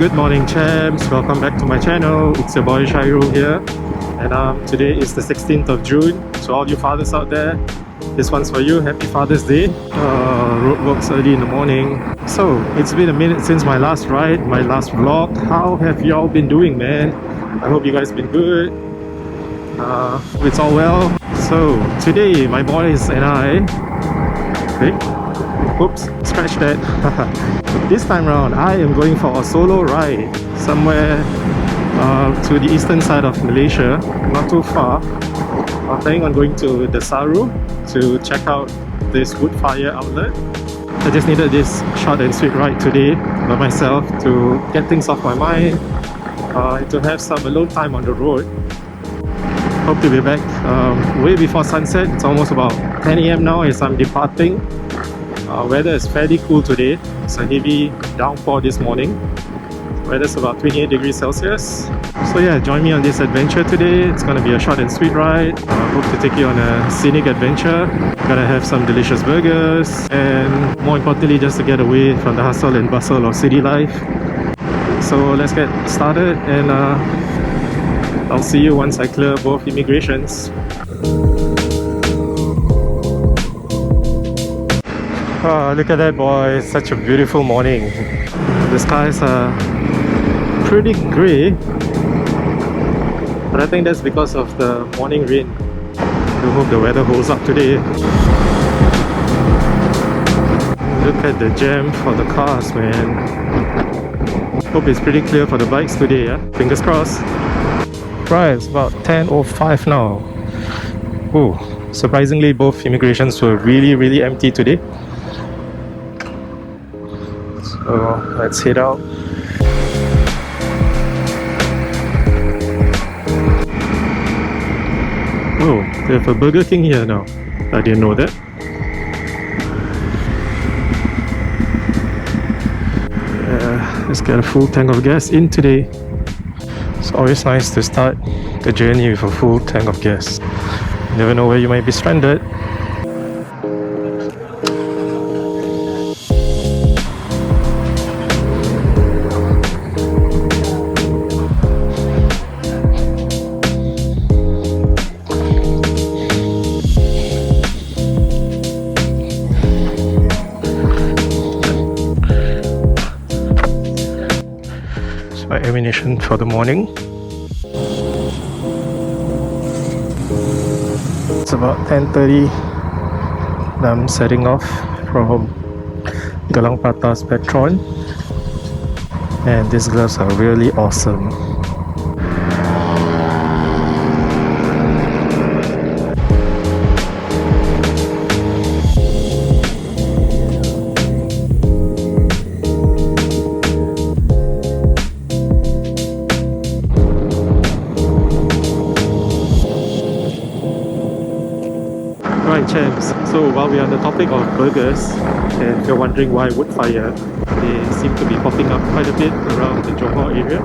Good morning, champs. Welcome back to my channel. It's your boy Shairul here, and today is the 16th of June. So all you fathers out there, this one's for you. Happy Father's Day. Roadworks early in the morning. So it's been a minute since my last ride, my last vlog. How have y'all been doing, man? I hope you guys been good. Hope it's all well. So today my boys and I, oops, scratch that. This time around I am going for a solo ride somewhere to the eastern side of Malaysia, not too far. I'm planning on going to Desaru to check out this Woodfire outlet. I just needed this short and sweet ride today by myself to get things off my mind, to have some alone time on the road. Hope to be back way before sunset. It's almost about 10 AM now as I'm departing. Weather is fairly cool today. It's a heavy downpour this morning. Weather's about 28 degrees Celsius. So yeah, join me on this adventure today. It's gonna be a short and sweet ride. Hope to take you on a scenic adventure. Gonna have some delicious burgers, and more importantly, just to get away from the hustle and bustle of city life. So let's get started, and I'll see you once I clear both immigrations. Oh, look at that, boy. It's such a beautiful morning. The skies are pretty grey, but I think that's because of the morning rain. I hope the weather holds up today. Look at the jam for the cars, man. Hope it's pretty clear for the bikes today, yeah? Fingers crossed. Right, it's about 10:05 now. Ooh, surprisingly both immigrations were really empty today. So let's head out. Oh, they have a Burger King here now. I didn't know that. Let's get a full tank of gas in today. It's always nice to start the journey with a full tank of gas. You never know where you might be stranded. My ammunition for the morning. It's about 10:30 and I'm setting off from Galang Patah Spectron, and these gloves are really awesome. Right, champs, so while we're on the topic of burgers, and if you're wondering why Woodfire, they seem to be popping up quite a bit around the Johor area.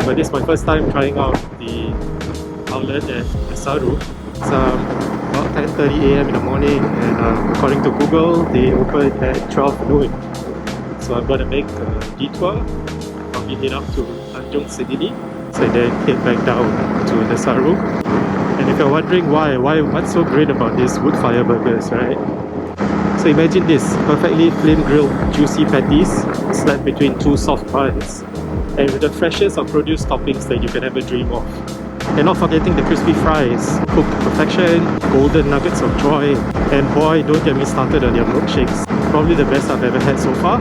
But this is my first time trying out the outlet at Desaru. It's about 10:30 AM in the morning, and according to Google, they open at 12 noon. So I'm going to make a detour, probably head up to Tanjung Sedili, so then head back down to Desaru. And if you're wondering what's so great about these Woodfire burgers, right? So imagine this, perfectly flame grilled juicy patties slapped between two soft buns, and with the freshest of produce toppings that you can ever dream of. And not forgetting the crispy fries, cooked to perfection, golden nuggets of joy, and boy, don't get me started on their milkshakes. Probably the best I've ever had so far.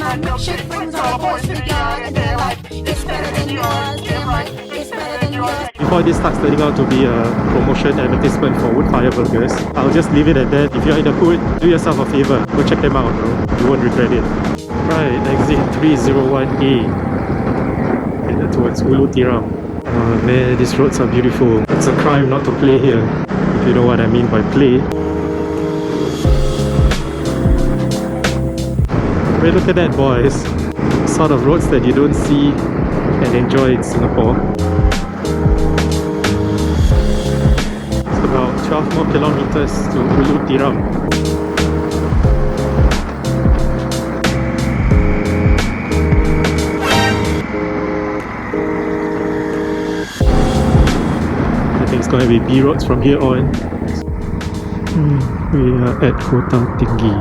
My milkshake brings all boys together, and they're like, it's better than yours, damn right, it's better than yours. Before this starts turning out to be a promotion advertisement for Woodfire Burgers, I'll just leave it at that. If you're in the hood, do yourself a favor, go check them out, bro. You won't regret it. Right, exit 301A, headed towards Ulu Tiram. Oh man, these roads are beautiful. It's a crime not to play here, if you know what I mean by play. Wait, look at that, boys. Sort of roads that you don't see and enjoy in Singapore. It's about 12 more kilometers to Ulu Tiram. think it's going to be B roads from here on. We are at Kota Tinggi.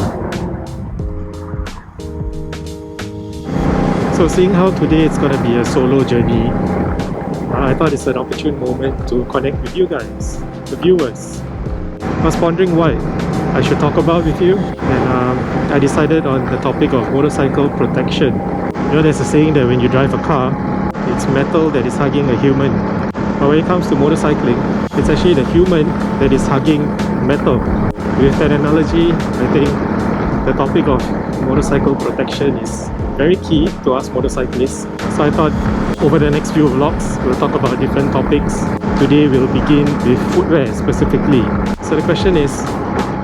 So seeing how today it's going to be a solo journey, I thought it's an opportune moment to connect with you guys, the viewers. I was pondering what I should talk about with you, and I decided on the topic of motorcycle protection. You know, there's a saying that when you drive a car, it's metal that is hugging a human. But when it comes to motorcycling, it's actually the human that is hugging metal. With that analogy, I think the topic of motorcycle protection is very key to us motorcyclists. So I thought over the next few vlogs, we'll talk about different topics. Today we'll begin with footwear specifically. So the question is,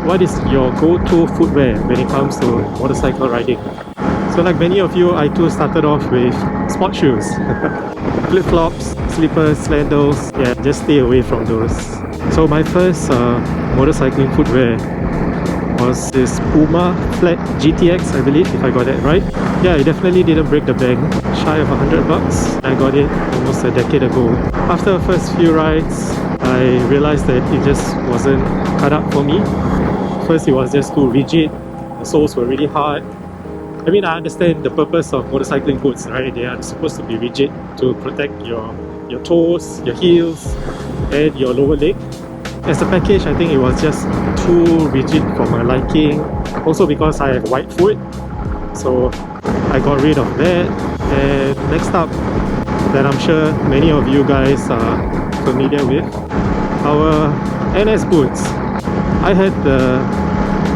what is your go-to footwear when it comes to motorcycle riding? So like many of you, I too started off with sport shoes. Flip-flops, slippers, sandals, yeah, just stay away from those. So my first motorcycling footwear was this Puma Flat GTX, I believe, if I got that right. Yeah, it definitely didn't break the bank, shy of $100. I got it almost a decade ago. After the first few rides, I realized that it just wasn't cut up for me. First, it was just too rigid, the soles were really hard. I mean, I understand the purpose of motorcycling boots, right? They are supposed to be rigid to protect your toes, your heels, and your lower leg. As a package, I think it was just too rigid for my liking. Also because I have white foot, so I got rid of that. And next up, that I'm sure many of you guys are familiar with, our NS boots. I had the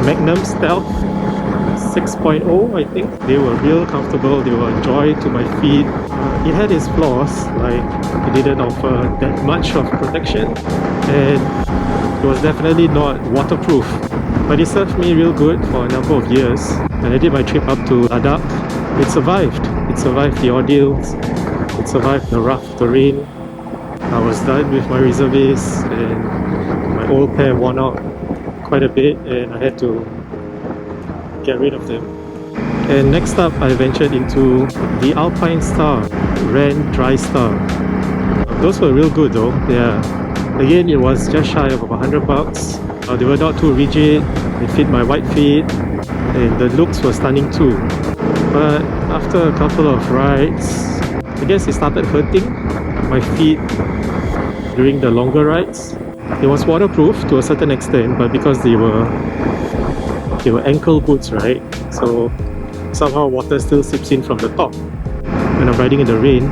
Magnum Stealth 6.0, I think. They were real comfortable, they were a joy to my feet. It had its flaws, like it didn't offer that much of protection, and it was definitely not waterproof. But it served me real good for a number of years. When I did my trip up to Ladakh, it survived. It survived the ordeals, it survived the rough terrain. I was done with my reservists, and my old pair worn out quite a bit, and I had to get rid of them. And next up, I ventured into the Alpine Star Ren Dry Star. Those were real good though. Yeah, again, it was just shy of $100. They were not too rigid, they fit my white feet, and the looks were stunning too. But after a couple of rides, I guess it started hurting my feet during the longer rides. It was waterproof to a certain extent, but because they were ankle boots, right? So somehow water still seeps in from the top. When I'm riding in the rain,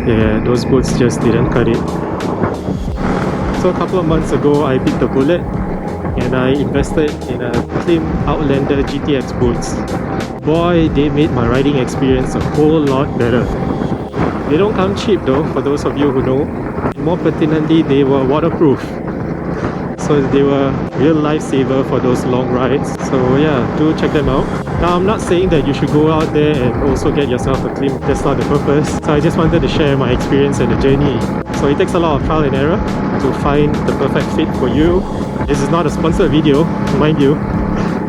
yeah, those boots just didn't cut it. So a couple of months ago, I bit the bullet and I invested in a Klim Outlander GTX boots. Boy, they made my riding experience a whole lot better. They don't come cheap though, for those of you who know. More pertinently, they were waterproof. So they were real lifesaver for those long rides. So yeah, do check them out. Now I'm not saying that you should go out there and also get yourself a Klim. That's not the purpose. So I just wanted to share my experience and the journey. So it takes a lot of trial and error to find the perfect fit for you. This is not a sponsored video, mind you,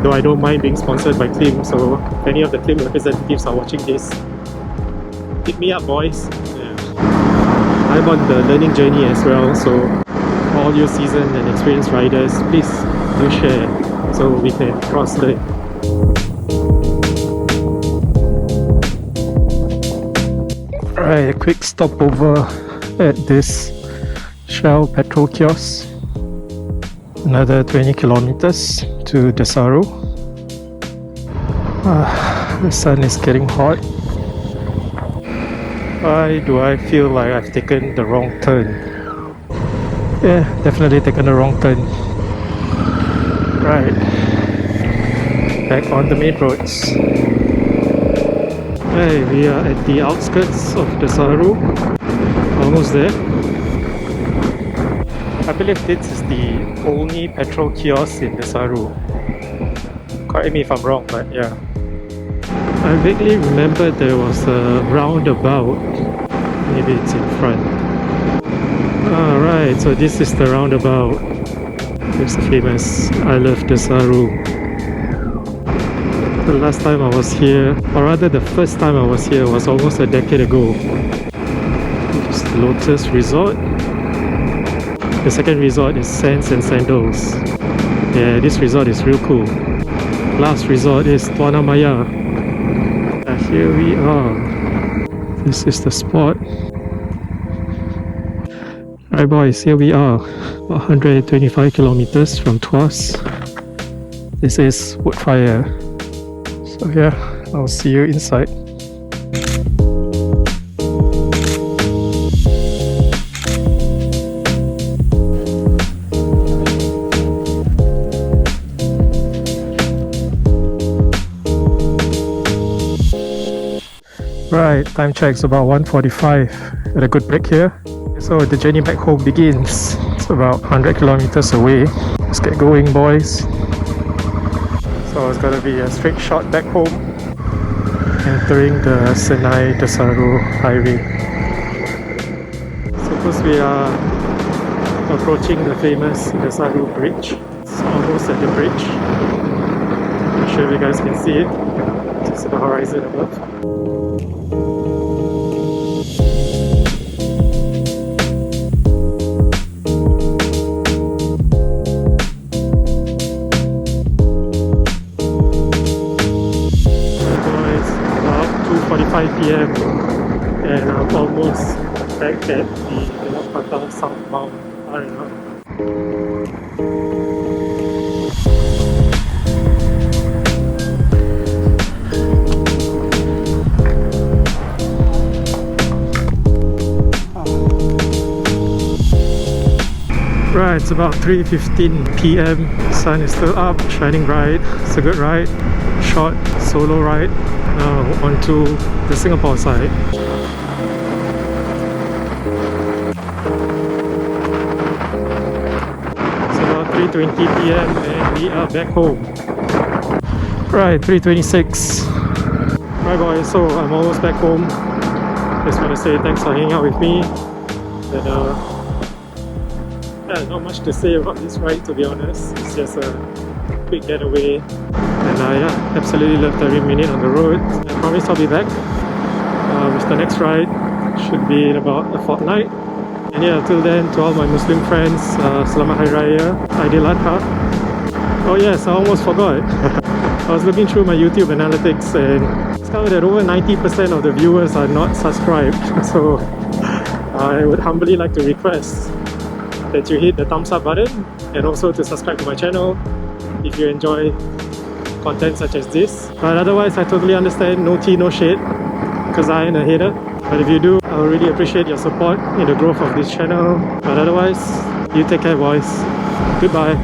though I don't mind being sponsored by Klim. So if any of the Klim representatives are watching this, hit me up, boys. Yeah. I'm on the learning journey as well, so all you seasoned and experienced riders, please do share so we can cross-learn. Alright, a quick stopover at this Shell petrol kiosk. Another 20 kilometers to Desaru. The sun is getting hot. Why do I feel like I've taken the wrong turn? Yeah, definitely taken the wrong turn. Right, back on the main roads. Hey, we are at the outskirts of Desaru. Almost there. I believe this is the only petrol kiosk in Desaru. Correct me if I'm wrong, but yeah. I vaguely remember there was a roundabout. Maybe it's in front. Alright, so this is the roundabout. It's famous. I love Desaru. The last time I was here, or rather the first time I was here, was almost a decade ago. It's Lotus Resort. The second resort is Sands and Sandals. Yeah, this resort is real cool. Last resort is Tuana Maya. Here we are. This is the spot. Alright boys, here we are. 125 kilometers from Tuas. This is Woodfire. So yeah, I'll see you inside. Right, time check is about 1:45. Had a good break here. So the journey back home begins. It's about 100 kilometers away. Let's get going, boys. So it's gonna be a straight shot back home, entering the Senai Desaru highway. Suppose we are approaching the famous Desaru bridge. It's almost at the bridge. I'm sure you guys can see it. Just the horizon above. PM and I'm almost back at the southbound area. Right, it's about 3:15 PM. Sun is still up, shining bright. It's a good ride, short solo ride. Now onto the Singapore side. It's about 3:20 PM and we are back home. Right, 3:26. Right boys, so I'm almost back home. Just want to say thanks for hanging out with me. And yeah, not much to say about this ride, to be honest. It's just a quick getaway. And yeah, absolutely loved every minute on the road. I promise I'll be back with the next ride. Should be in about a fortnight. And yeah, till then, to all my Muslim friends, Selamat Hari Raya, Aidil Adha. Oh yes, I almost forgot. I was looking through my YouTube analytics and discovered that over 90% of the viewers are not subscribed. So I would humbly like to request that you hit the thumbs up button and also to subscribe to my channel if you enjoy content such as this. But otherwise, I totally understand, no tea, no shade, because I ain't a hater. But if you do, I would really appreciate your support in the growth of this channel. But otherwise, you take care boys. Goodbye.